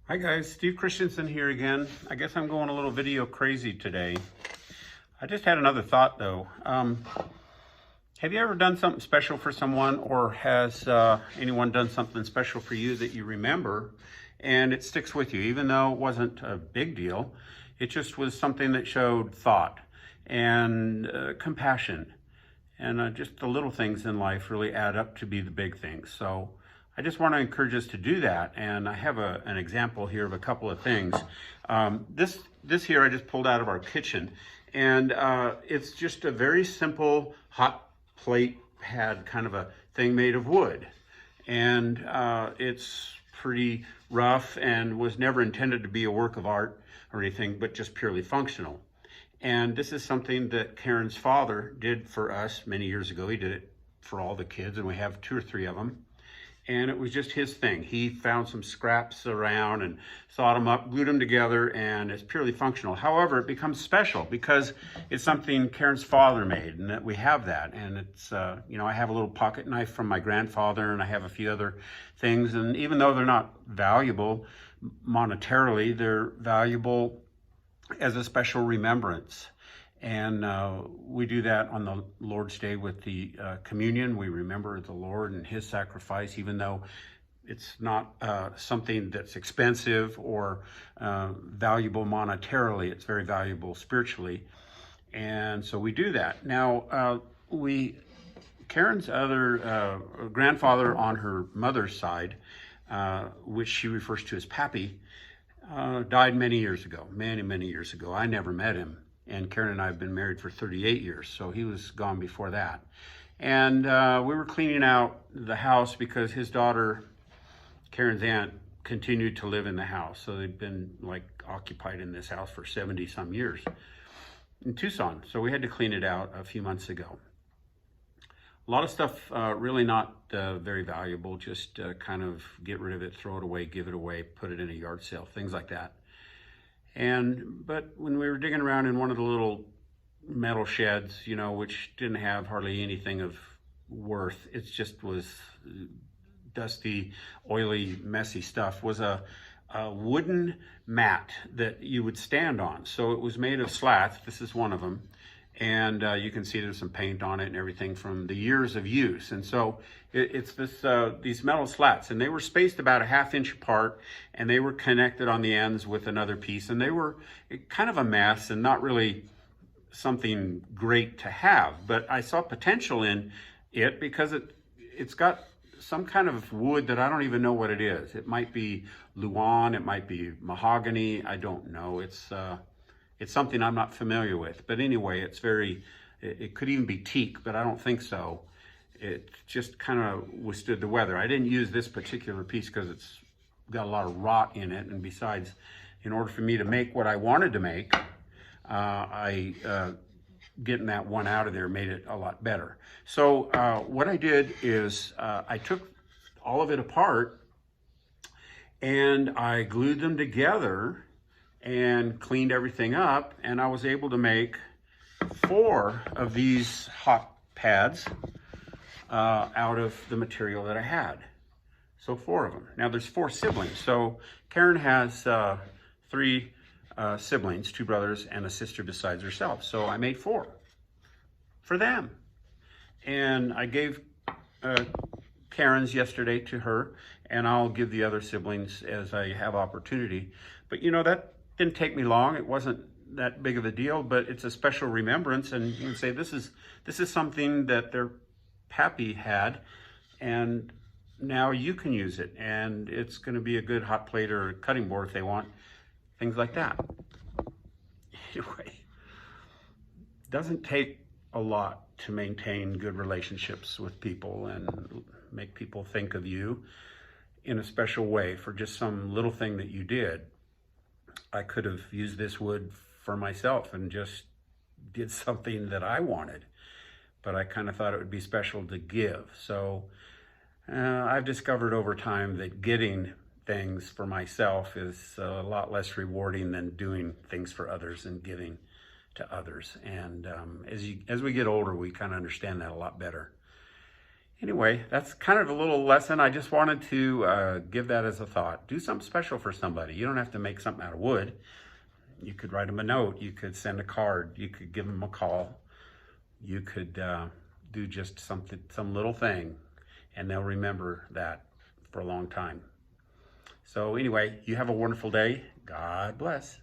Hi guys, Steve Christensen here again. I guess I'm going a little video crazy today. I just had another thought though. Have you ever done something special for someone, or has anyone done something special for you that you remember and it sticks with you, even though it wasn't a big deal? It just was something that showed thought and compassion. And just the little things in life really add up to be the big things. So I just want to encourage us to do that. And I have an example here of a couple of things. This here I just pulled out of our kitchen. And it's just a very simple hot plate pad kind of a thing made of wood. And it's pretty rough and was never intended to be a work of art or anything, but just purely functional. And this is something that Karen's father did for us many years ago. He did it for all the kids, and we have 2 or 3 of them. And it was just his thing. He found some scraps around and sawed them up, glued them together, and it's purely functional. However, it becomes special because it's something Karen's father made, and that we have that. And it's, I have a little pocket knife from my grandfather, and I have a few other things. And even though they're not valuable monetarily, they're valuable as a special remembrance. And we do that on the Lord's Day with the communion. We remember the Lord and his sacrifice, even though it's not something that's expensive or valuable monetarily. It's very valuable spiritually. And so we do that. Now, Karen's other grandfather on her mother's side, which she refers to as Pappy, died many years ago, many years ago. I never met him. And Karen and I have been married for 38 years, so he was gone before that. And we were cleaning out the house because his daughter, Karen's aunt, continued to live in the house. So they've been like occupied in this house for 70 some years in Tucson. So we had to clean it out a few months ago. A lot of stuff really not very valuable, just kind of get rid of it, throw it away, give it away, put it in a yard sale, things like that. But when we were digging around in one of the little metal sheds, which didn't have hardly anything of worth, it just was dusty, oily, messy stuff, was a wooden mat that you would stand on. So it was made of slats. This is one of them. And you can see there's some paint on it and everything from the years of use. And so it's these metal slats, and they were spaced about a 1/2 inch apart, and they were connected on the ends with another piece. And they were kind of a mess and not really something great to have. But I saw potential in it because it's got some kind of wood that I don't even know what it is. It might be Luan, it might be mahogany, I don't know. It's something I'm not familiar with. But anyway, it could even be teak, but I don't think so. It just kind of withstood the weather. I didn't use this particular piece because it's got a lot of rot in it. And besides, in order for me to make what I wanted to make, getting that one out of there made it a lot better. So what I did is I took all of it apart and I glued them together and cleaned everything up, and I was able to make 4 of these hot pads out of the material that I had. So 4 of them. Now there's 4 siblings. So Karen has 3 siblings, 2 brothers and a sister besides herself. So I made 4 for them. And I gave Karen's yesterday to her, and I'll give the other siblings as I have opportunity. But that didn't take me long. It wasn't that big of a deal, but it's a special remembrance. And you can say this is something that their pappy had, and now you can use it. And it's going to be a good hot plate or cutting board if they want, things like that. Anyway, it doesn't take a lot to maintain good relationships with people and make people think of you in a special way for just some little thing that you did. I could have used this wood for myself and just did something that I wanted, but I kind of thought it would be special to give. So I've discovered over time that getting things for myself is a lot less rewarding than doing things for others and giving to others. And as we get older, we kind of understand that a lot better. Anyway, that's kind of a little lesson. I just wanted to give that as a thought. Do something special for somebody. You don't have to make something out of wood. You could write them a note. You could send a card. You could give them a call. You could do just something, some little thing, and they'll remember that for a long time. So anyway, you have a wonderful day. God bless.